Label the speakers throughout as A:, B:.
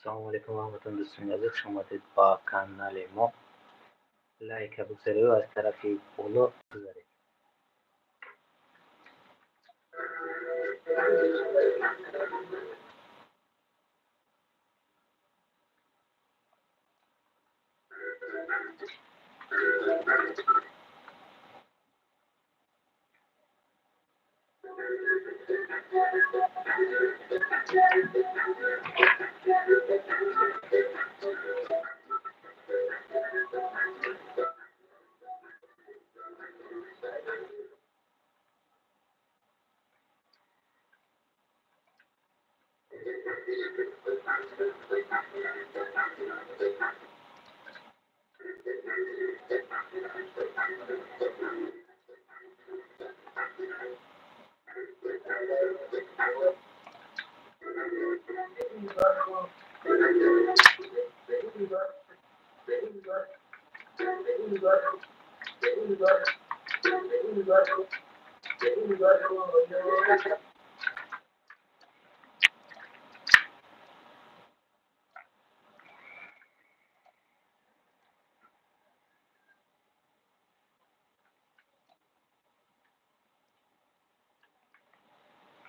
A: Assalomu alaykum va hammatdan do'stlarga xush omaded ba kanali mo لایک بگذارید و از طرف بالا بذارید.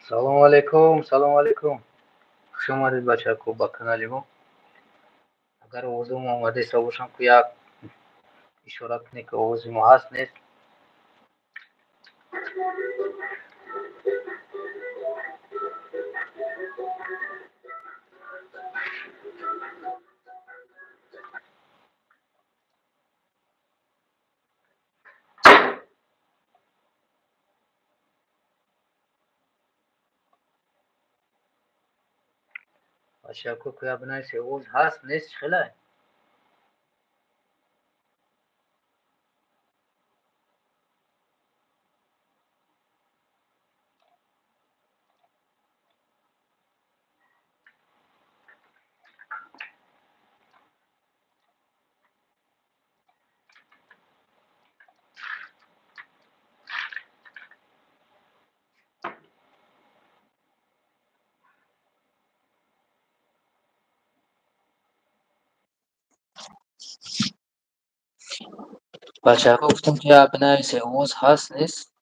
A: سلام علیکم. خوش آمدید بچه کو با کانال ما. اگر آوازم آماده است باشم که یک اشاره کنید که آواز ما هست نیست. بچه کو که بنایست آواز هست نیست خیلی. بچه ها گفتم که بنایست آواز هست نیست.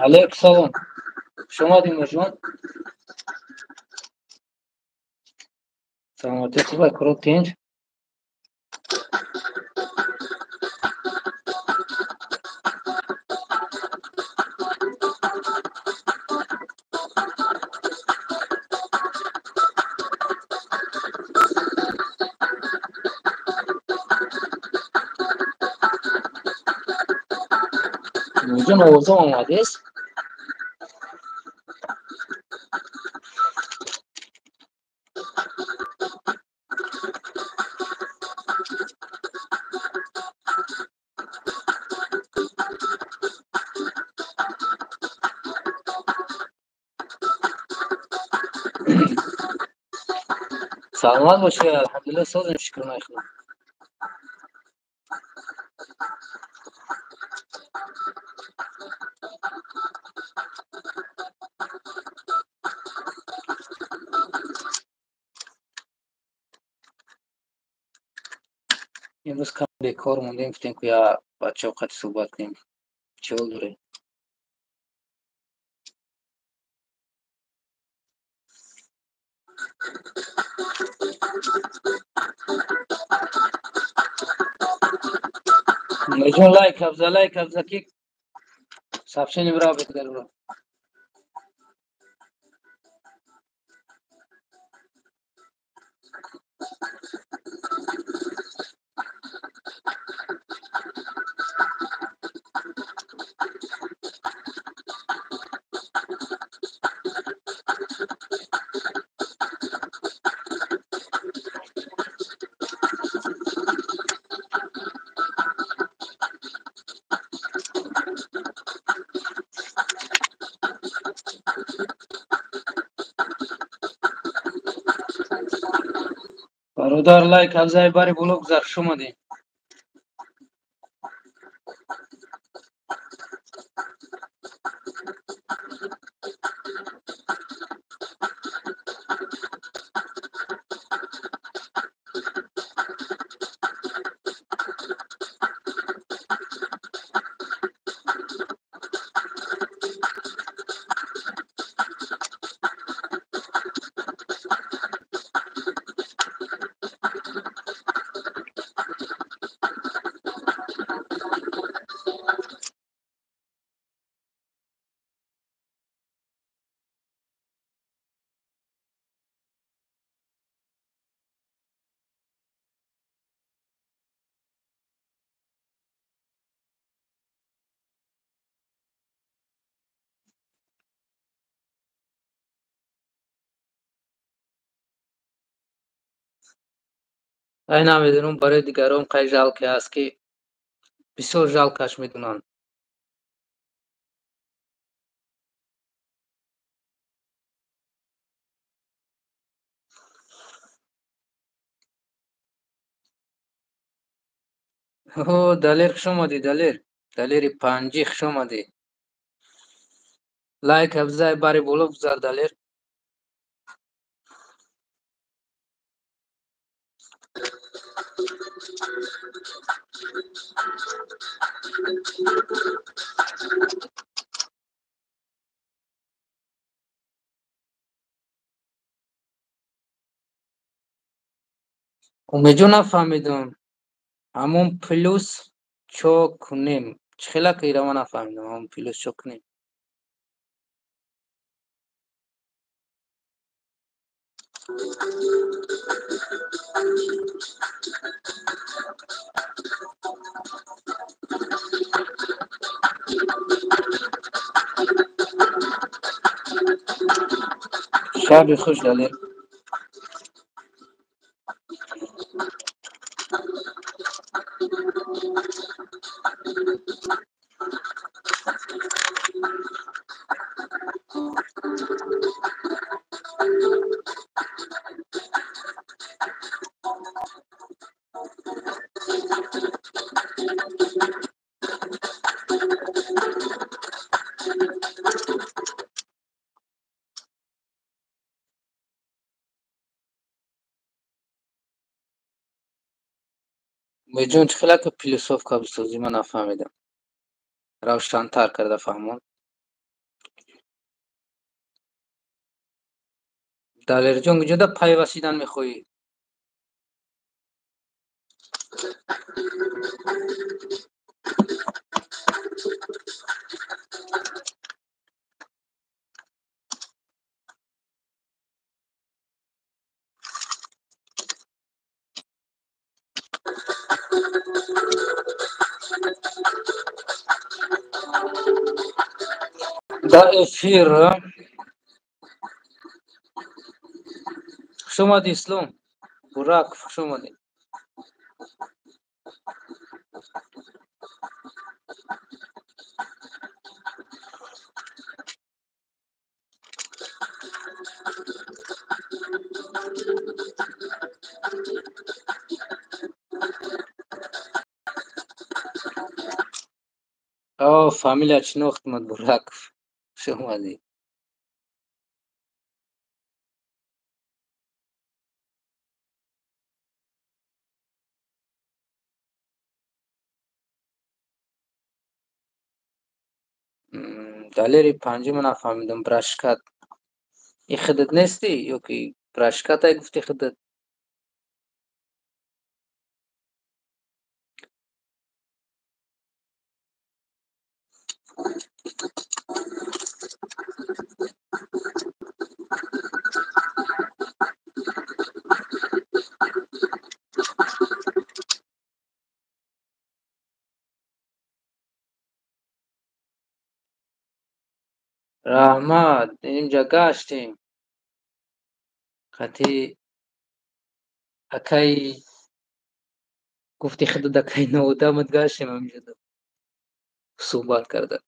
A: عليك سلام. شما دیم جون سلامتی خوبه کرو تینج جون اوضاع آماده است. سلامت باشی الحمدلله سازم شکر خدا. امروز کم بیکار موندیم گفتیم که یا بچه اوقات صحبت کنیم چه داره. جون لایک افزا کی سابشنی برا بگذار برو. برادر لایک افزای باری بلوک زر شما دی. ای نمیدونم برای دیگران قای جالکی است که بسیار جالکش میدونن. اوه دلیر شما دی دلیر پنجی شما دی. لایک افزای باری بلوک زر دلیر. اومیجو نفهمیدم. همون پلوس چوک نیم چخیلا که ایران نفهمیدم. همون پلوس چوک نیم. شب خوش داده. میجون چخیلا که فیلسوف که بسازی من نفهمیدم. روشن‌تر کرده فهمون. دلیر جون جدا پیوستیدن میخوایی. دا افیر شما دی اسلام براک شما دی. او فامیلیا شناخت مد براک شما دی. دلیری پنجم نفهمیدم براشکت. ای خودت نیستی یا که براشکت ای گفتی خودت. رحمت اینجا گشتیم خطی اکی گفتی خودت اکی نودمت گشتیم همینجا صحبت کرده.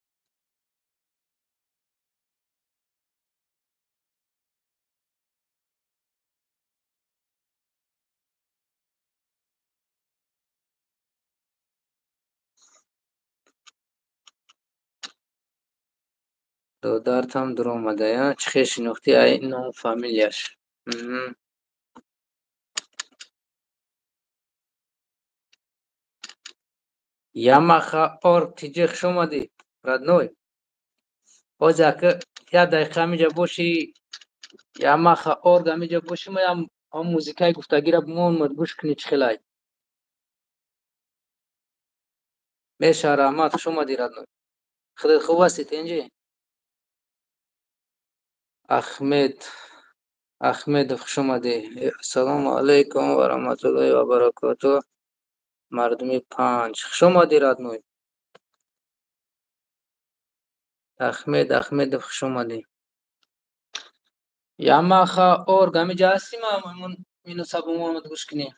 A: دودارت هم در اومده یا چخی شناختی ای نام فامیلیش. یاماخا اور تیجخ شما دی ردنوی اوزا که یا دقیقه میجا باشی یاماخا اور دا میجا باشی ما هم موزیکای گفتگی را بمون مد گوش کنی چخیلای میشه رحمت شما دی ردنوی خودت خوب هستید اینجی احمد احمد خوش اومدی. السلام علیکم و رحمت الله و برکاته. مردمی پنج خوش اومدی ردنوی. احمد خوش اومدی. یاماخا اور گمی جا هستی ما مینو سب مد گوش کنی.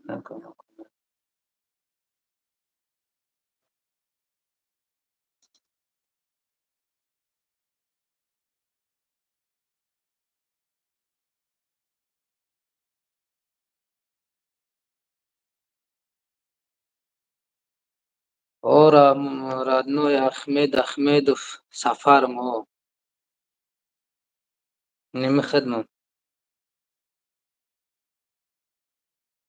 A: نکنم. اور ردنوی احمد سفر ما نمی خدمم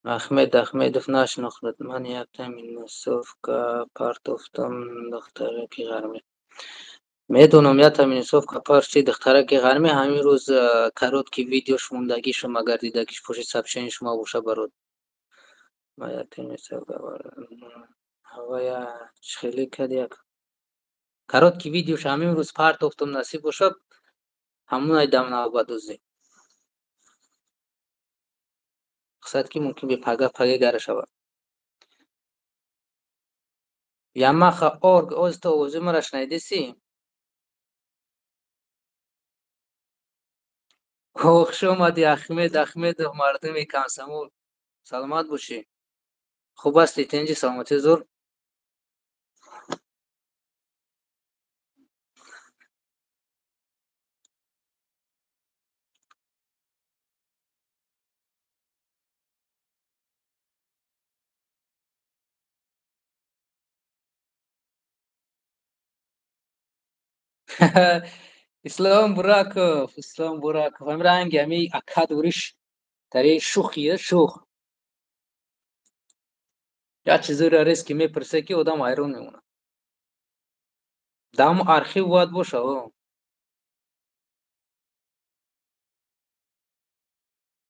A: احمد احمدов نشناختم. من یک تامین صفحه پارتوفتم دخترک غرمی. میدونم یک تامین صفحه پارچی دخترک غرمی همین روز کرد که ویدیوش موندگی شما گردیدگیش پشت سبشین شما بوشه برود. ما یک تامین صفحه هوای خیلی کد یک کرد که ویدیوش همین روز پارتوفتم نصیب بوشه همون ایدام نابودوزی. قصد که ممکن به پگه گره شود. Yamaha org o'z tovuzi mı raşnaydesi? O'xshamadi Ahmedov mardumi komsomol. Salomat bo'shi. Xo'p asti, tinchi salomati zo'r. Islom Burakov. Amrangi ami akadurish tari shukhiye shukh. Ya çizir riski میپرسه که آدم حیران میمونه. دام arxiv باید باشه.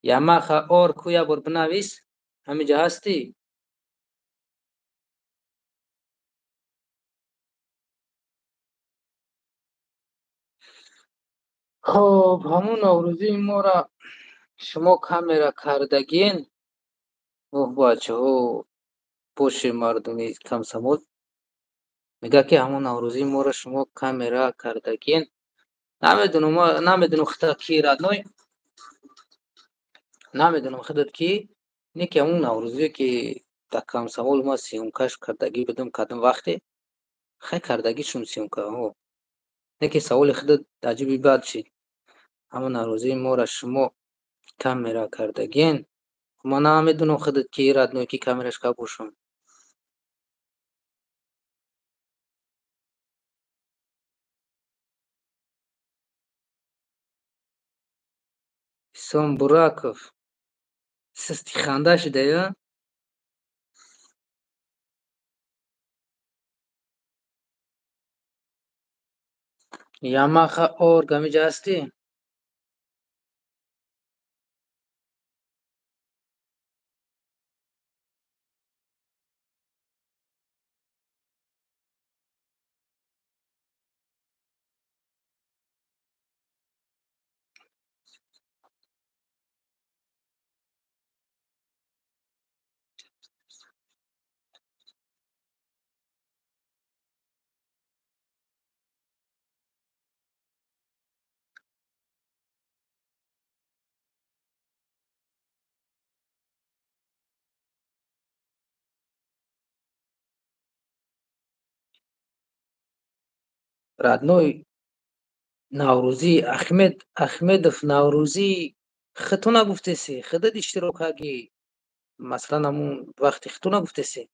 A: Yamaha org کویا بر بنویس. همینجا هستی؟ خب همون نوروزی ما را شما کامera کردگین. اوه بچه ها پوش مردمی کمسمول میگه که همون نوروزی ما را شما کامera کردگین. نمیدونم خطر کی رادنوی نمیدونم خطر کی نه که همون نوروزی که در کمسمول ما سیمکش کردگی بدم کدام وقتی خیلی کردگی شون سیمکه ها نه که سوال خطر عجیبی بد شد. همون نوروزی ما را شما کامera کردگین. ما نمیدونم خطر کی رادنوی که کامرش که بوشم. Islom Burakov سستی خنده شده یا Yamaha org همینجا هستی؟ رادنوی نوروزی احمدов نوروزی خطو نگفته سی خدت اشتراکاگی مثلا همون وقتی خطو نگفته سی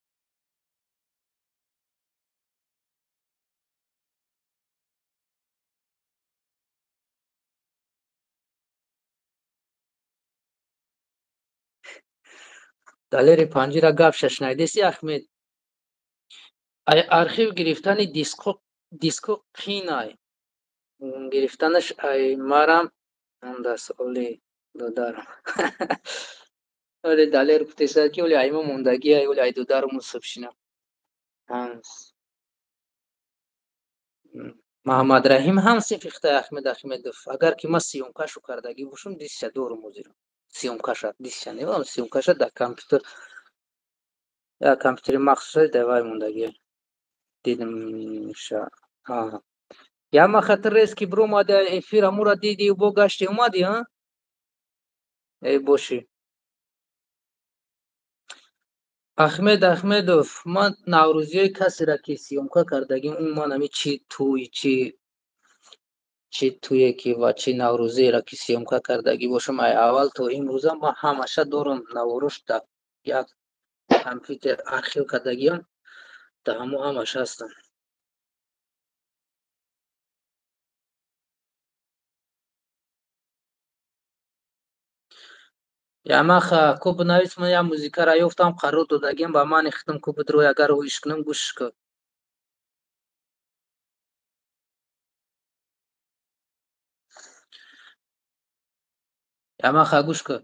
A: دلیر پنجی را گفت ششنایده سی احمد ای آرخیو گرفتن دیسکو قینای گرفتنش ای مارم اون دست اولی دادارم ولی دلیر گفته که ولی ایما موندگی ای ولی ای دادارم مصف شینم هنس محمد رحیم هم سفیخته احمدов اگر که ما سیومکشو کردگی باشم دیسشه دورم موزیرم سیومکشت دیسشه نمیم سیومکشت در کامپیوتر یا کامپیوتر مخصوص دوای موندگی دیدم میشه یا ما خاطر ریس که برو ماده افیر امورا دیدی و بو گشتی اومدی ها ای باشی احمدov من نوروزی های کسی را که سیومکا کردگیم اون ما نمی چی توی چی توی که و چی نوروزی را که سیومکا کردگی باشم ای اول تو این روزا ما همشه دارم نوروش در یک کامپیوتر آرخیو کردگیم در همو همش هستم. Ямаха куб навіть моя музика райофтам қару додагим ба ман ихтам куб дро агар гӯш кунам гӯш кун. Ямаха гӯш кун.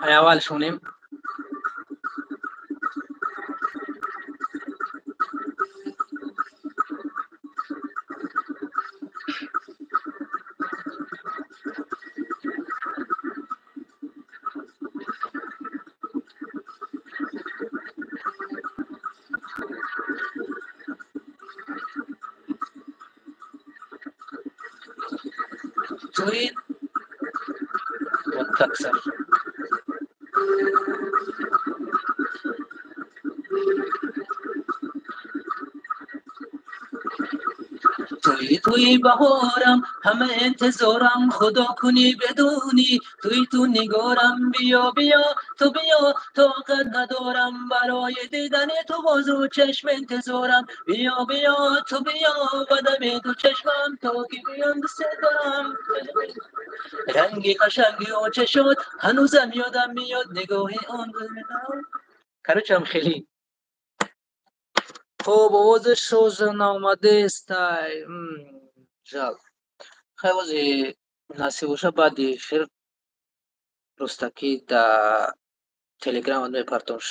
A: Ай аввалш шунем. Туи муттақсар. توی بهارم همه انتظارم خدا کنی بدونی تو نگارم بیا تو بیا طاقت ندارم برای دیدن تو بازو چشم انتظارم بیا تو بیا بدم تو چشمم تا که بیام دوست دارم رنگی قشنگی و چشات هنوزم یادم میاد نگاهی آن کارچم خیلی خب آوازش روزن آماده است. جال خیلی نصیب باشه بعد ефир ростаки да телеграм мепартонш.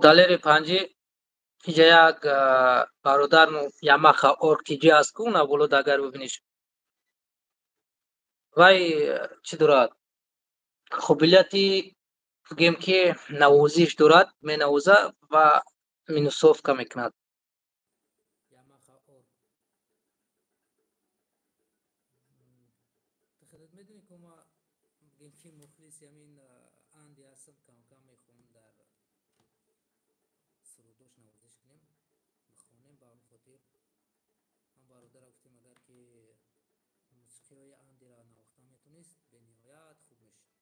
A: далери панҷи иҷа як бародар Ямаха Org-TG аст ку навболо дагар бибиниш. Вай чӣ дорад? Қобилияти гӯем ки навозиш дорад, менавозад ва минусовка мекунад. Ямаха Org. Худод медонӣ ки ма гӯем ки мухлиси ҳамин анди ҳастам, кам мехоҳам дар сурудош навозиш кунем, бихонем. Ба ҳамин хотир ҳам бародарам гуфтем агар ки мусиқиҳои андиро навохтан метавонист бениҳоят хуб мешуд.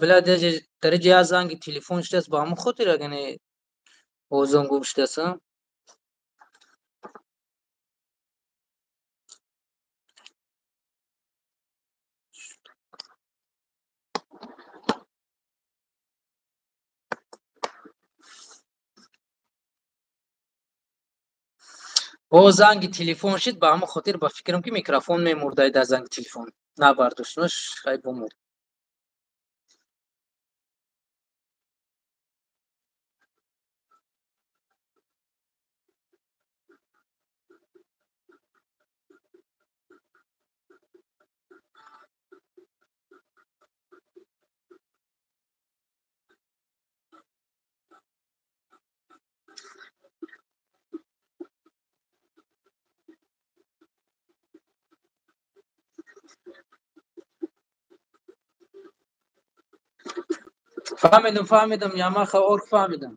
A: Билад дариҷа як занги телефон шудааст, ба ҳамон хотир яъне овозам гум шудааст. Занги телефон шуд, ба ҳамон хотир ба фикрам ки микрофон мемурдае дар занги телефон. Набардоштмаш хай бумурд. Фаҳмидам, Ямаха Org фаҳмидам.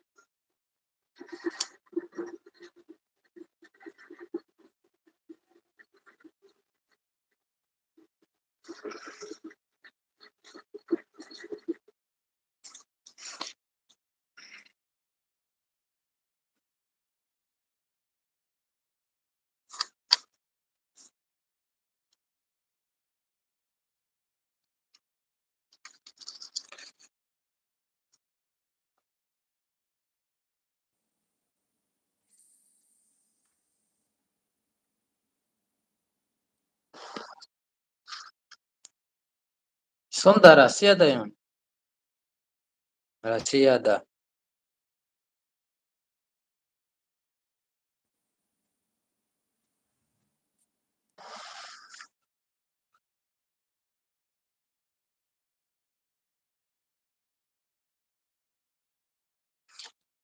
A: Сом дар Россия даён? Россияда.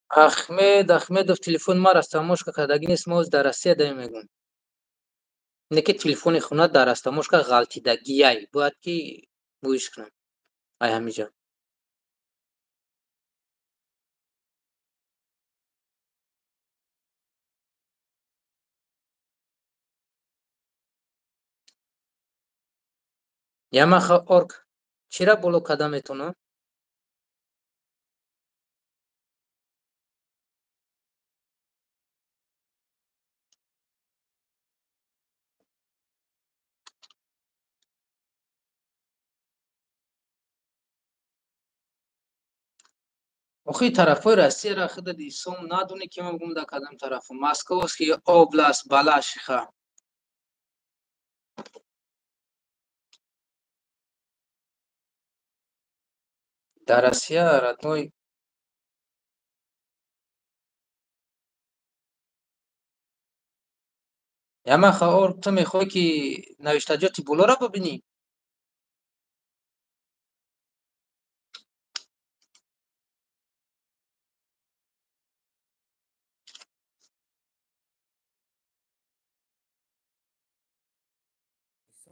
A: Ахмедов телефон маро растамошка кардагӣ нест, мо дар Россия даём мегӯем. Ине ки телефони хона дар растамошка ғалтидагияй, бояд ки гӯш кунам. Ай ҳамиҷа. Ямаха орк чира боло када метонам? охи тарафҳои Россияра худоди сом надоне ки ман гум дар кадом тарафу. Московский област, Балашиха. Дар Россия родной. Ямаха орк, ту мехоҳӣ ки навиштаҷоти болоро бубинӣ?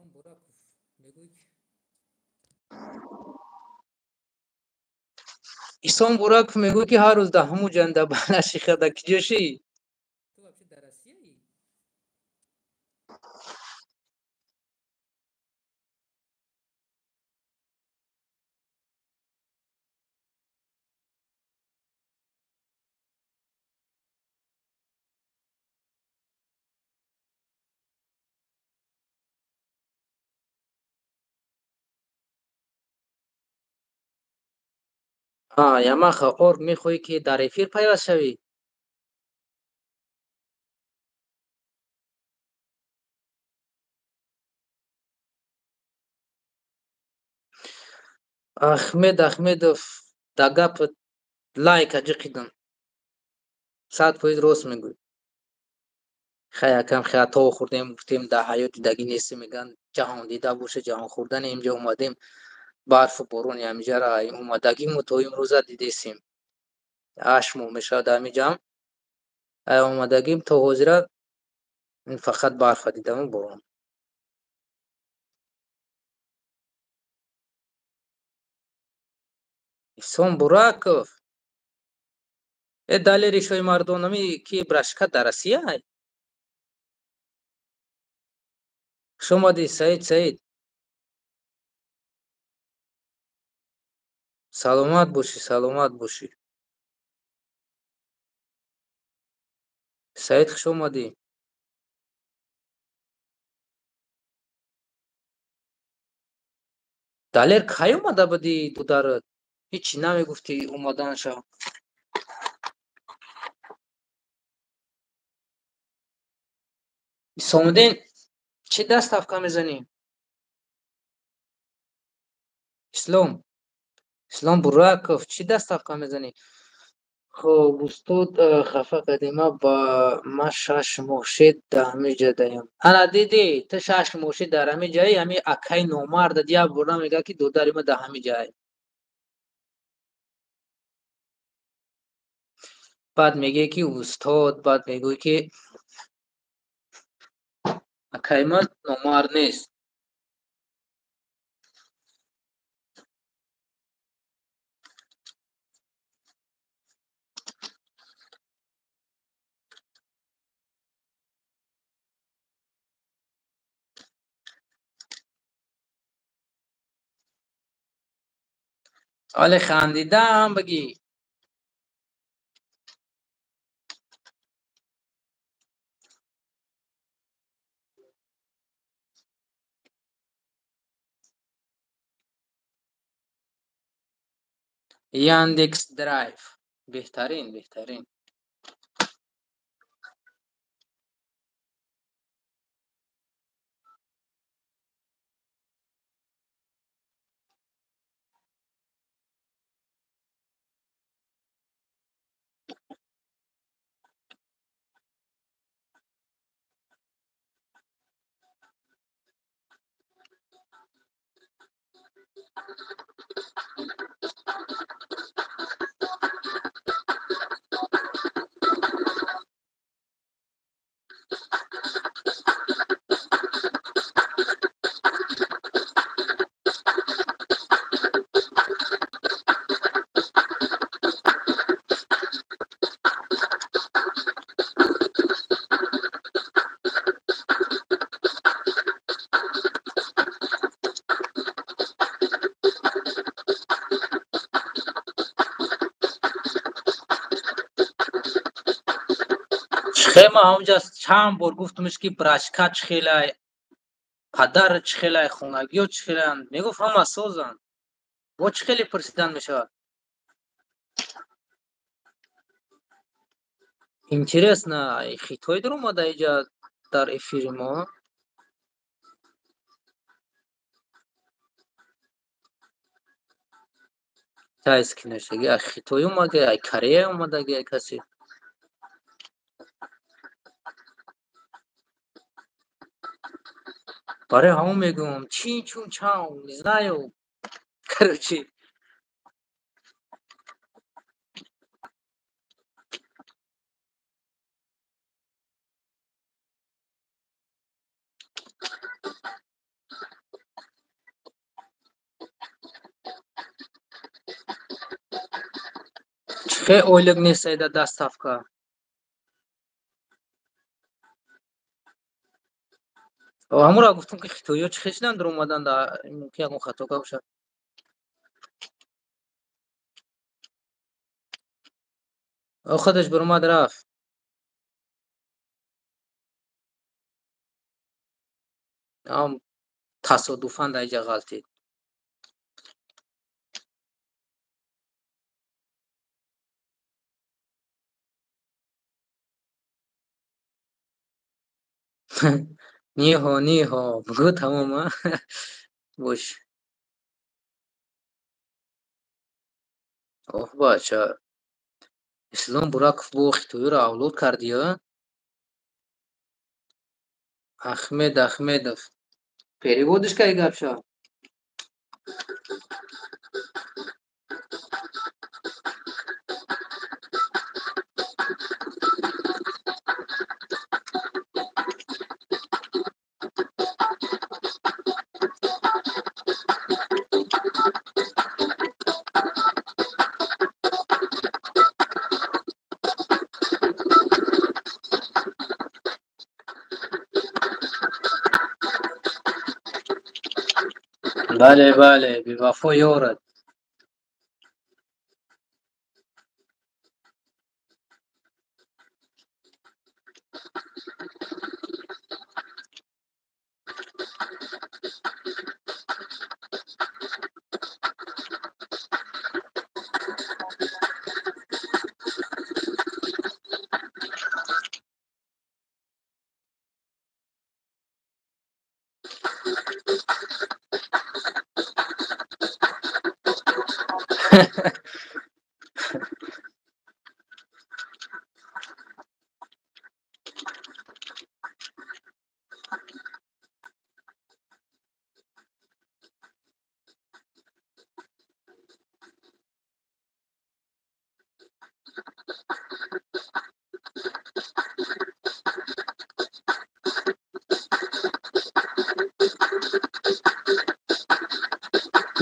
A: Исон Бураков мегӯй ки Исон Бураков мегӯй ки ҳар рӯз дар ҳамун ҷоям дар Балашиха дар киҷо шии? Ту вообще дар Россияи? Ямаха орк, мехоҳӣ ки дар эфир пайваст шавӣ? Ахмедов, дар гапат лайк аҷиқидам. 100% рост мегӯй. Хай якам хато хурдем, гуфтем дар ҳаёти дагӣ нестем, мегӯянд ҷаҳондида боша, ҷаҳонхӯрдане, инҷо омадем барфу борони ҳамиҷара омадагиму то имрӯза дидесем. 8 моҳ мешавад дар ҳамин ҷамъ. Омадагим то ҳозира фақат барфа дидаму борон. Исон Бураков. Дали ришои мардонамӣ ки брашка дар Россияй? Хушомадӣ, Саид. Саломат бошӣ. Саид, хушомадӣ. Далер кай омада будӣ дударат? Ҳичи намегуфтӣ омаданашо. Исомиддин, чӣ даставка мезанӣ? Ислом Бураков, чӣ даставка мезанӣ? Хоб, устод хафа кардема ба ман 6 моҳ шед дар ҳамин ҷо даём. Ана дидӣ, ту 6 моҳ шед дар ҳамин ҷои, ҳамин акаи номардат як бора мегӯяд ки додари ман дар ҳамин ҷои. Баъд мегӯяй ки устод, баъд мегӯяй ки акаи ман номард нест. ولی خندیدم بگی. Яндекс Драйв беҳтарин. خیمه همونجا چند بار گفتمش که براشکا چخیلای پدر چخیلای خونگیو چخیلن میگفت همه سوزن با چخیلی پرسیدن میشه. Интересно, хитой дар омада иҷа дар эфири мо. Тайс ки нашаги ай хитой омаги ай Корея омадаги ай каси. Барои ҳамон мегӯям чин чун чаун не знаю. Короче чихе ойлик несайда даставка. ҳамонро гуфтам ки хитоиё чихешидан дар омадан да ки ягон хато бошад. خودش برآمد رفت. هم تصادفاً در اینجا غلطید. نیها بگو تمام. باش. اوه بچه اسلام براکов бо хитоиро авлод кардия. Ахмедов переводиш кай гапша. бале бевафо ёрад.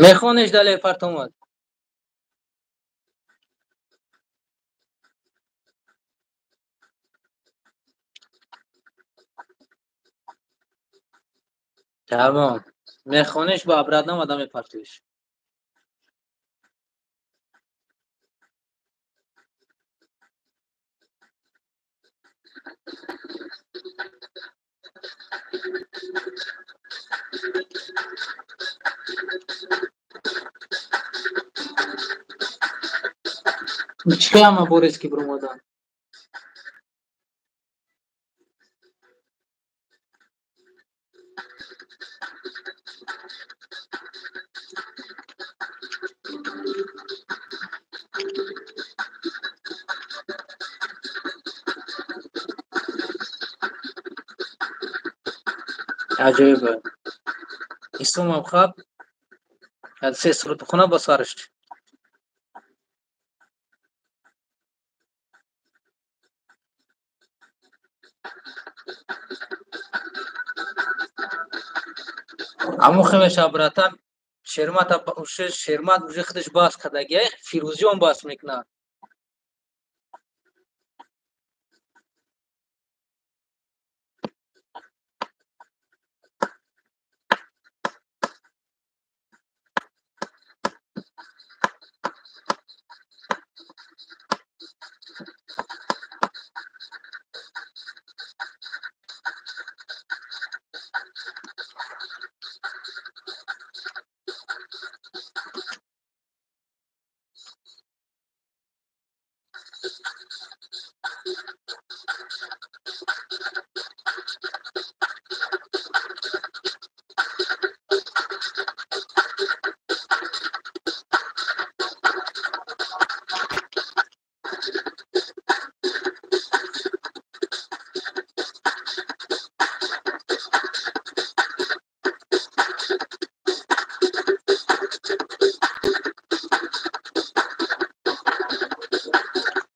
A: мехониш дале партомат. Tamam. Mexonish ba bradnam adam partiyş. Чкама Борецки Бромодан. Acayip. İslam abkhab. Yani ses sıkıntına basarıştı. Аммо хемеша братан Шермат уже ходиш бас кадаги Фирузион бас мекна.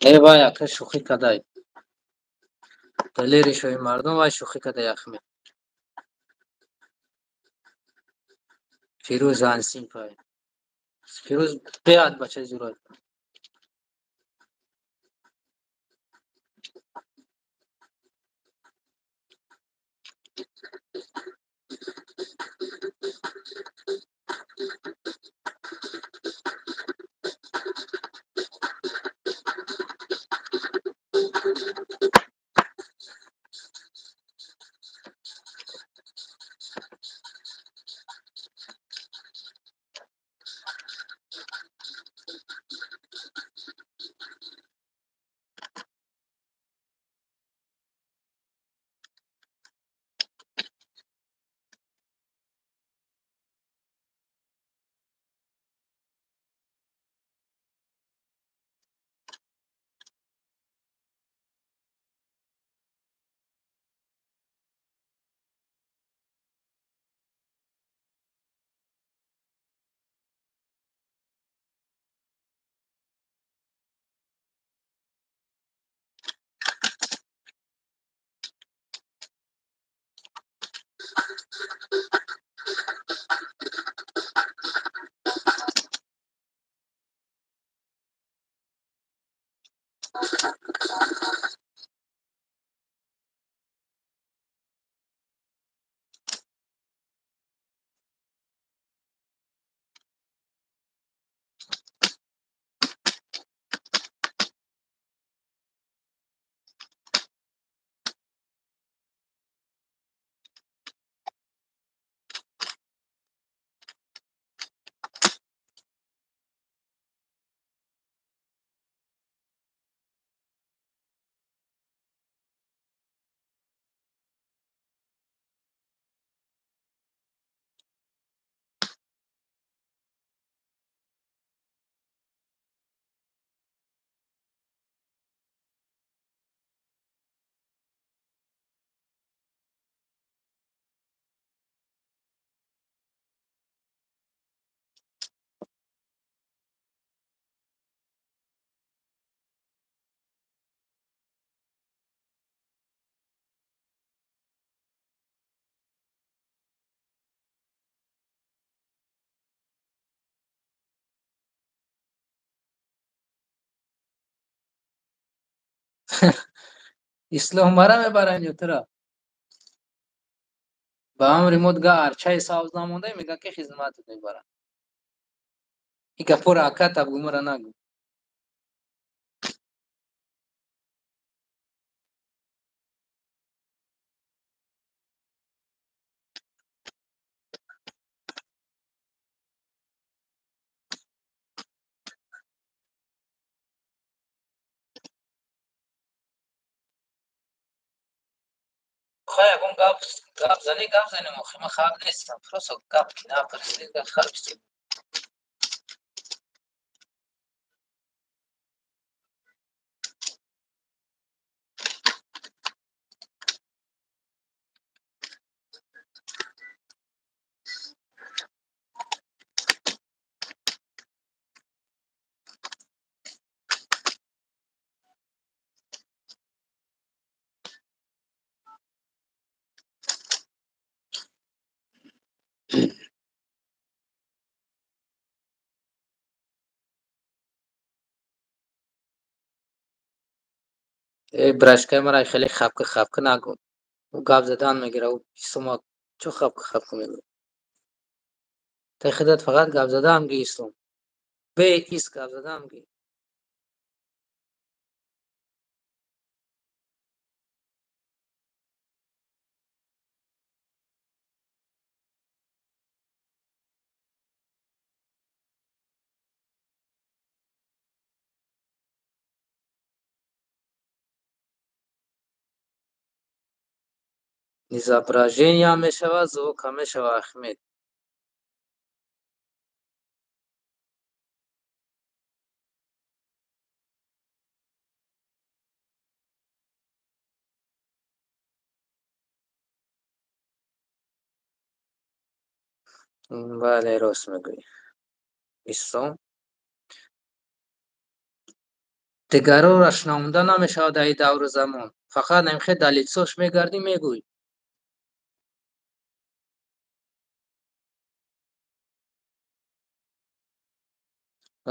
A: ای وای اکه شوخی کدای دلیری شوی مردم وای شوخی کدای اخمی فیروز انسین پای فیروز بیاد بچه زورای اسلام برا میبرن یوترا با هم ریموت گا ارچای ساوز نمونده میگه که خدمت میبرن ای کپور اکا تب گمرا نگو خواهی اگم گپ زنی مخی من خواب نیستم فرسو گپ کی نپرسید گپ خواب است برشکه مرا خیلی خب که نگو او گپ زدن میگیره او سما چو خب که میگو تا خودت فقط گپ زدن گی استم به ایست گپ زدن گی
B: изображение мешавад, звук мешавад. Ахмед. бале, рост мегӯӣ. исом дигарораш намуда намешавад дар ин давру замон. Фақат намехоҳ дар литсош мегардӣ мегӯй.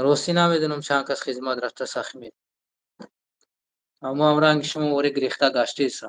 B: ростӣ намедонам чанд кас хизмат рафтааст Ахмед. аммо ам ранги шумо воре гирифта гаштаест.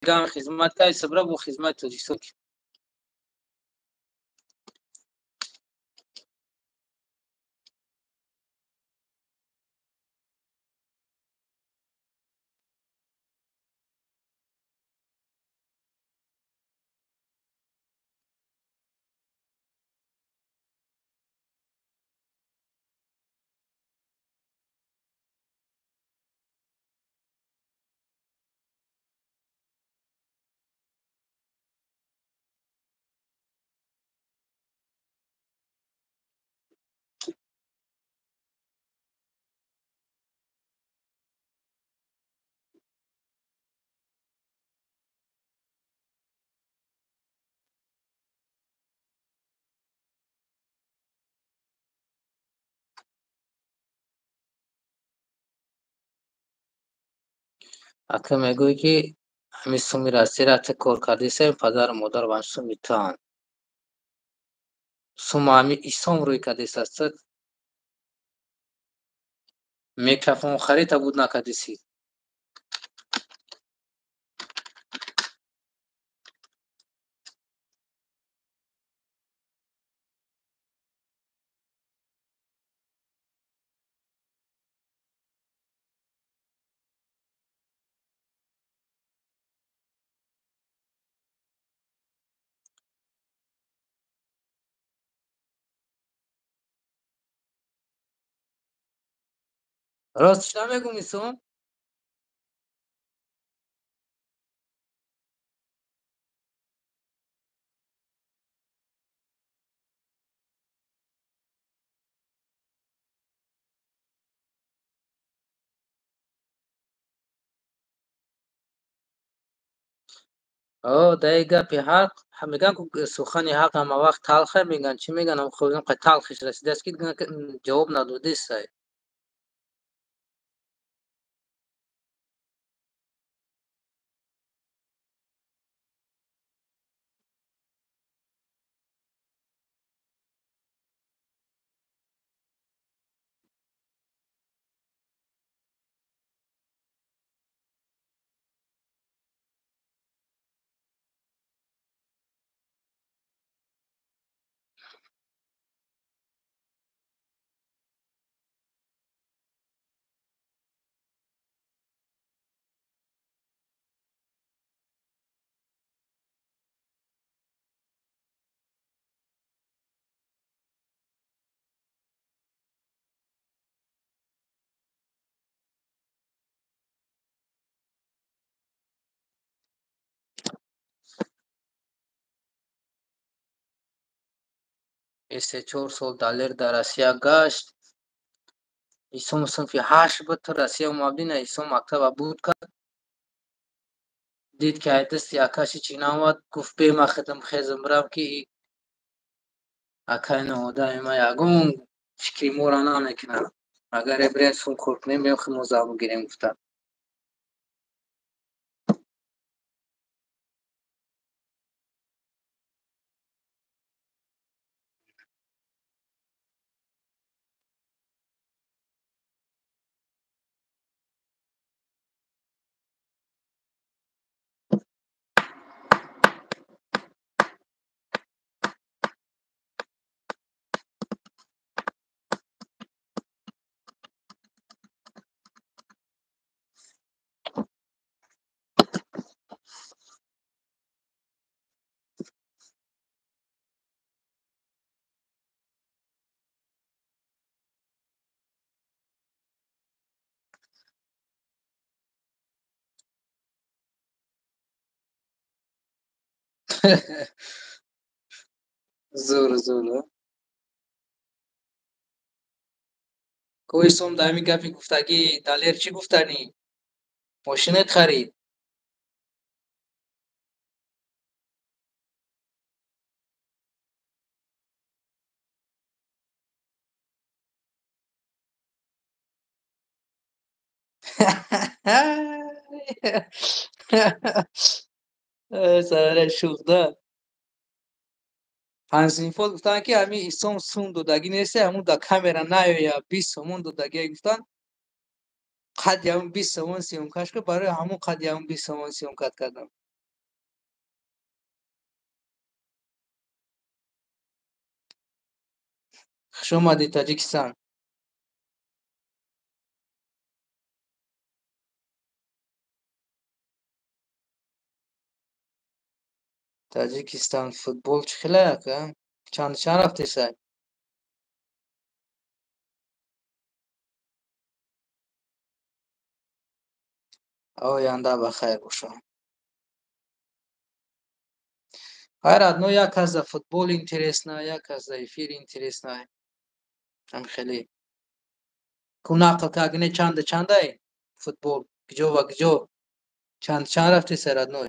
B: гам хизмат карди сабра бо хизмати тоҷикистон. ака мегӯӣ ки ҳамин суми растӣ рафта кор кардисем падару модар ба суми туанд. сума ҳамин исом рӯй кардисастад. микрофон харита буд накардиси. рост намегум исом. дай гапи ҳақ мегӯянд сухани ҳақ ҳама вақт талхе мегӯянд. Чӣ мегӯянд? Худам талхиш расидааст ки ҷавоб надодистай. се 4 сол далер дар Россия гашт. исом синфи 8 буд. То Россия омадина исом мактаба буд кард. дид ки дасти акаши чӣ наомад. гуфт бема хидм хезм рав ки акайна одами ма ягон фикри моро намекунад. агаре бирем сум кор кунем мехоҳ мо забон гирем гуфта. зур. کوی سوم دائمی گپی گفتگی دلیر چی گفتنی ماشینت خرید. سر شوخ پنسینفال گفتن که همین ایسام سوم دودگی نیسته همون دا کامera یا 20 سومون دودگی گفتن قد همون 20 سومون سیوم کش که برای همون قد همون 20 سومون سیوم کت کردم. خوش اومدی تاجیکستان. تاجیکستان فوتبال چخله که چند رفتی سای آینده بخیر باشه. هر одно یک از فوتبال اینترس نه یک از افیر اینترس نه هم خیلی کناقل که اگه چنده فوتبال گجو و گجو چند رفتی سر одно.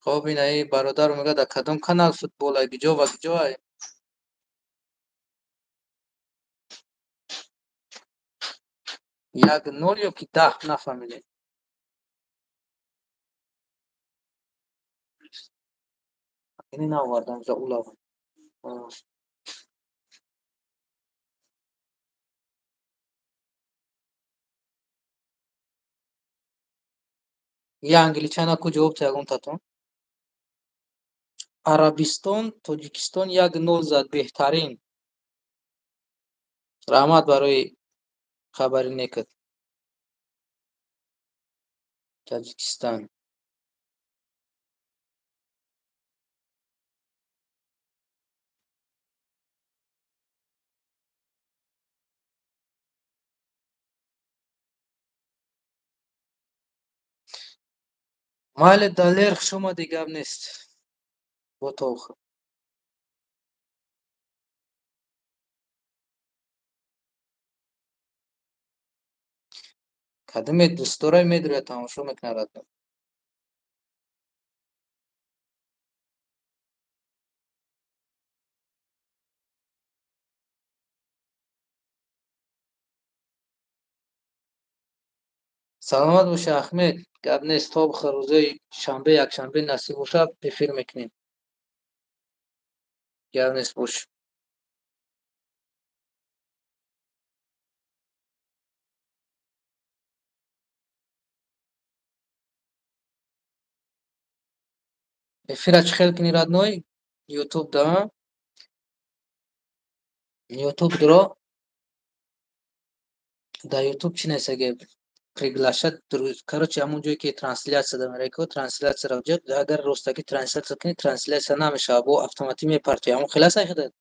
B: خب این ای برادر میگه در کدام کانال فوتبال ای گجو و گجو ای 1-0 یا که 10 نفهمیدیم. اینی ناوردم za اولاغ. یه انگلیچه نا کجا جواب تگون تاتون عربستان تاجیکستان 1-0 زد بهترین رحمت برای خبری نکرد تاجیکستان. مال دلیر شما دیگه نیست با توخ کدوم دستوره میداره تماشا میکنه. سلامت باشه احمد گپ نیست تا بخیر روزای شنبه یک شنبه نصیب باشه بفیر میکنیم گپ نیست باش. افیر اچ خیل کنی رادنوی یوتیوب دا یوتیوب درو да ютуб чи несаге приглашать короче ҳамон ҷое ки трансляция да мерако трансляция раҷа агар ростагӣ трансляция кунӣ трансляция намешава бо автоматӣ мепартӣ ҳамон хела сайхидад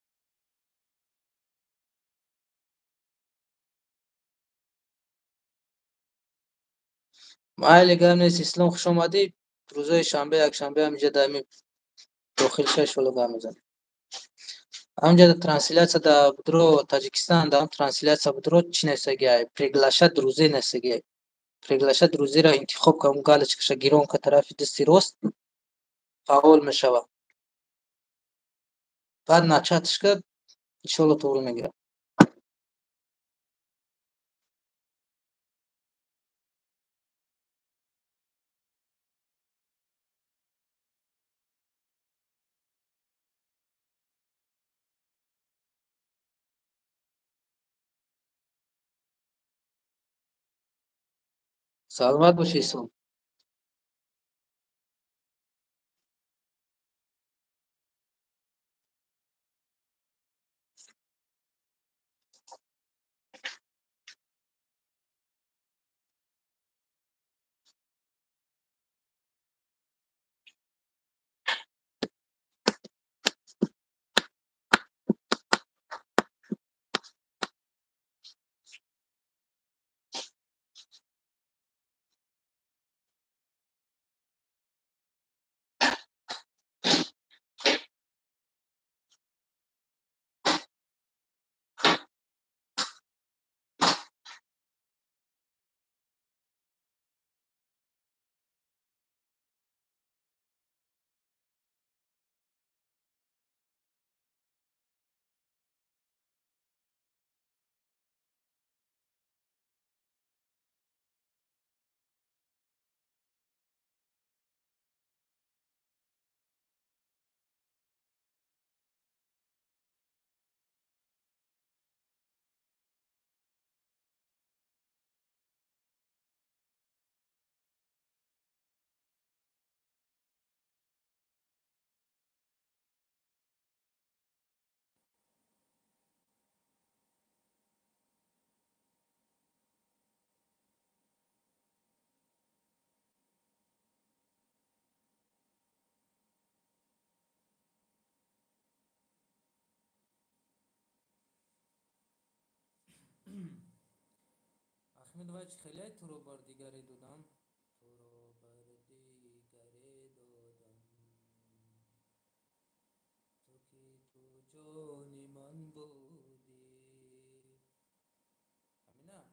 B: майли гап нест ислом хуш омадӣ рӯзои шанбе якшанбе ҳаминҷа дами дохил ша иншолло гап мезанем ҳаминҷа трансляция да будро таҷикистан да трансляция будро чи несаги приглашать друзей несаги приглашать друзейро интихоб кам галочкаша гиронка тарафи дасти рост фаъол мешава баъд начаташ кард иншолло то'g'ri мегирад. саломат бошед ислом. میدونی خیلی تو رو بار دیگری دادم، تو رو بار دیگری دادم، تو که تو جانی من بودی. همینا.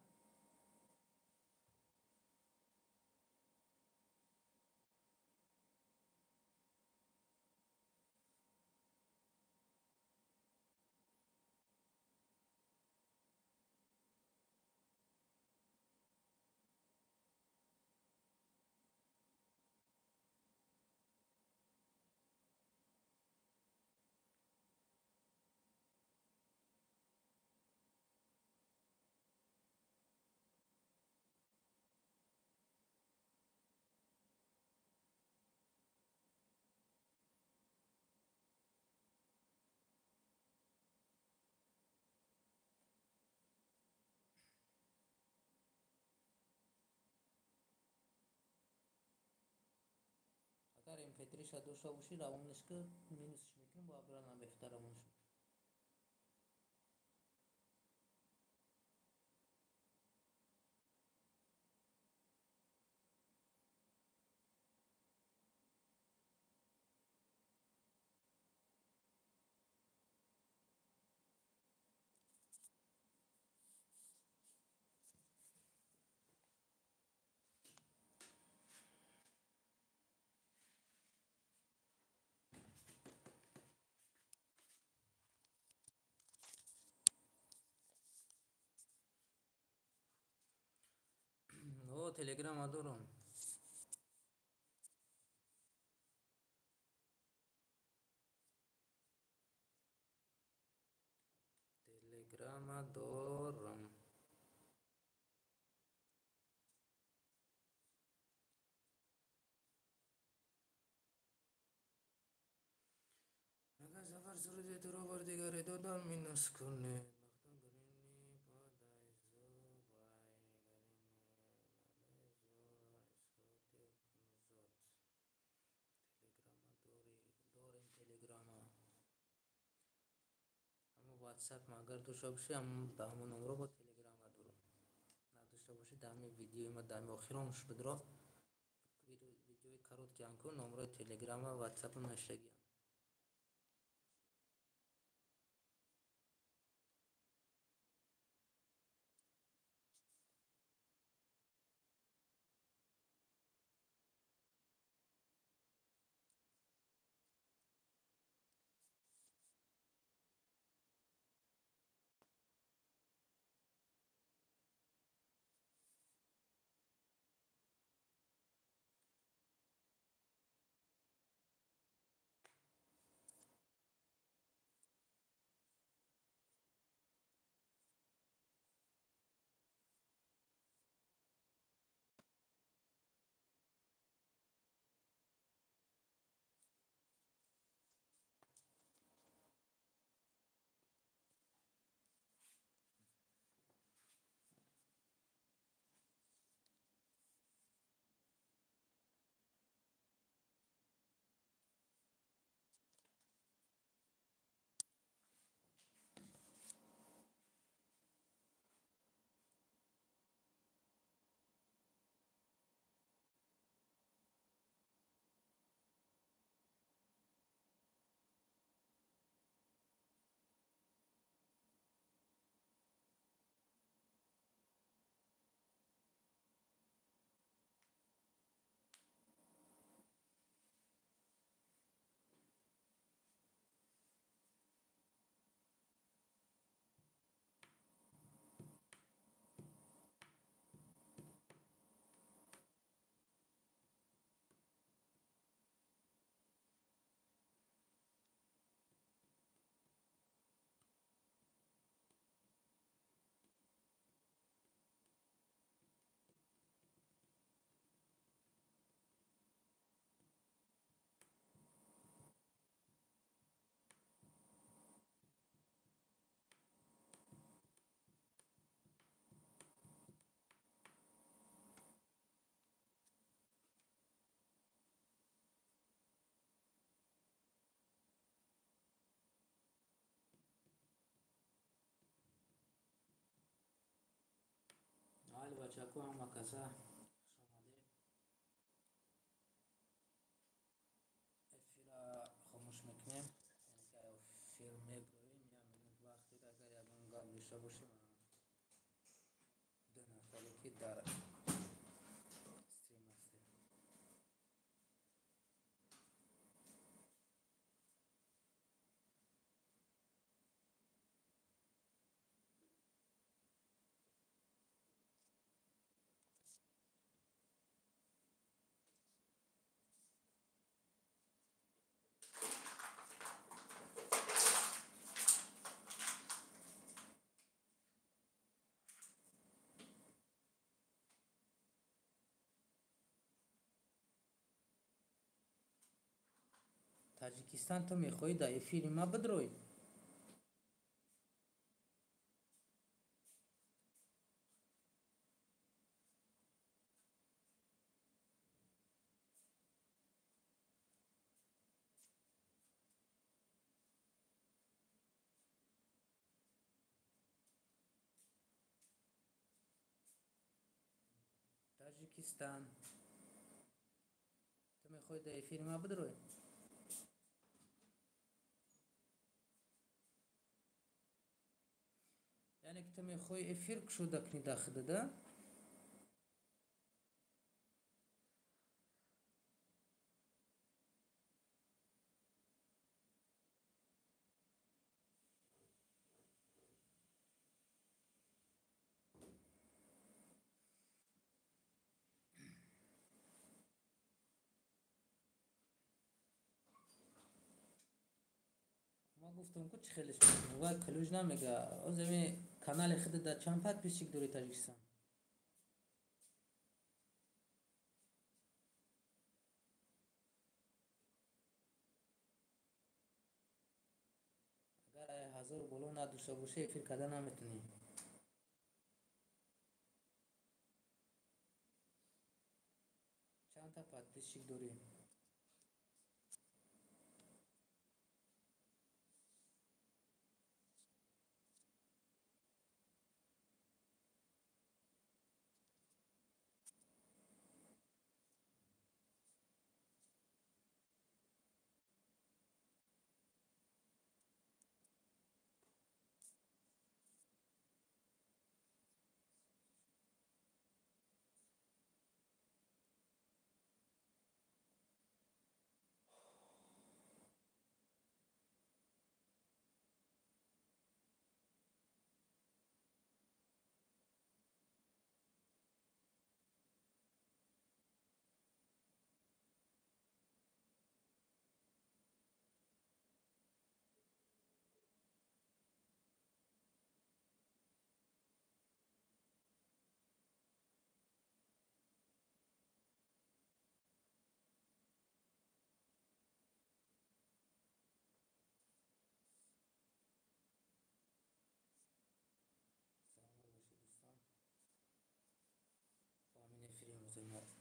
B: اگر این پتریش داشته باشی روانش که مینوسش میکنیم با برنامه بهترمونش. او تلگرام دارم. تلگرام دارم. اگر سفر سرودی تو رو بار دیگری دادم مینوس کنید وقتا گرینی پادای زوبای گرینی پادای زوبای اسکروتی کنزات. تلگرام داریم تلگرام. اما واتساپ ما اگر داشته باشی هم همون نمره با تلگرام دارم. نداشته باشی دمی ویدیوی ما دمی آخرامش بدرا ویدیوی کارت که انکو نمره تلگرام و واتساپ نشگی. بچه‌ها همه کسا خوش آمده. افیرا خاموش میکنیم، یعنی که افیر میگوییم یا منوت وقتی را اگر یکم گام داشته باشیم دو نفری که در استریم هستیم. تاجیکستان تو میخوای در افیر ما بدروی؟ تاجیکستان تو میخوای در افیر ما بدروی؟ یعنی که تو میخوای افیر کشو دکنی داخل ده؟ ما گفتم که چه خیلیش میکنه و کلوش نمیگه از همین کانال خود در چند پت پیشک دوری تاجیکستان. اگر 1000 بلو نداشته باشه افیر کردن نمیتونی. چند تا پت پیشک دوری. سلام باشید دوستان. با همین افیر امروز ما